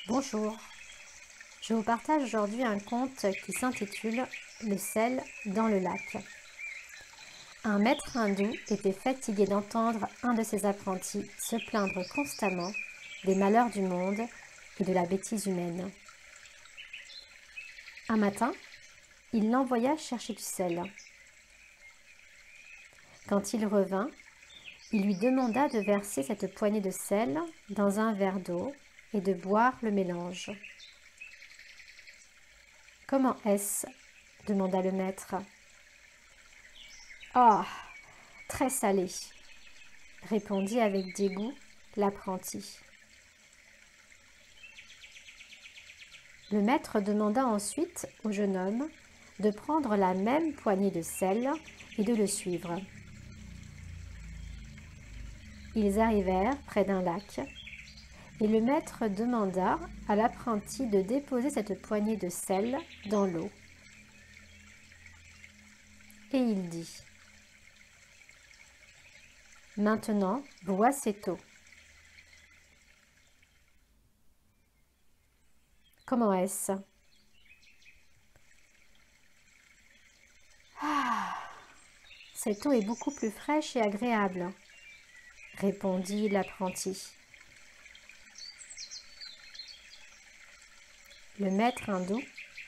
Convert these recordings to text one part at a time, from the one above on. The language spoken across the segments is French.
Bonjour, je vous partage aujourd'hui un conte qui s'intitule Le sel dans le lac. Un maître hindou était fatigué d'entendre un de ses apprentis se plaindre constamment des malheurs du monde et de la bêtise humaine. Un matin, il l'envoya chercher du sel. Quand il revint, il lui demanda de verser cette poignée de sel dans un verre d'eau et de boire le mélange. « Comment est-ce » demanda le maître. « Oh, très salé » répondit avec dégoût l'apprenti. Le maître demanda ensuite au jeune homme de prendre la même poignée de sel et de le suivre. Ils arrivèrent près d'un lac et le maître demanda à l'apprenti de déposer cette poignée de sel dans l'eau. Et il dit : « Maintenant, bois cette eau. » Comment est-ce ? Ah, cette eau est beaucoup plus fraîche et agréable, répondit l'apprenti. Le maître hindou,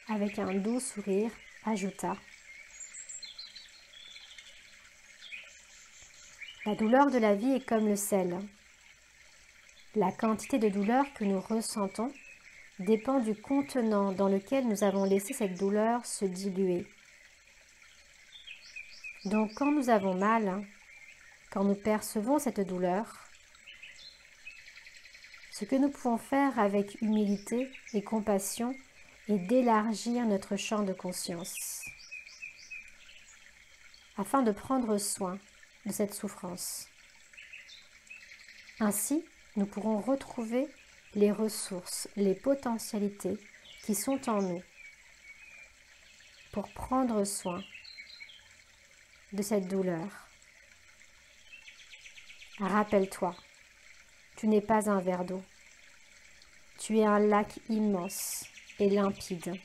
avec un doux sourire, ajouta : « La douleur de la vie est comme le sel. La quantité de douleur que nous ressentons dépend du contenant dans lequel nous avons laissé cette douleur se diluer. Donc quand nous avons mal, quand nous percevons cette douleur, ce que nous pouvons faire avec humilité et compassion est d'élargir notre champ de conscience afin de prendre soin de cette souffrance. Ainsi, nous pourrons retrouver les ressources, les potentialités qui sont en nous pour prendre soin de cette douleur. Rappelle-toi, tu n'es pas un verre d'eau, tu es un lac immense et limpide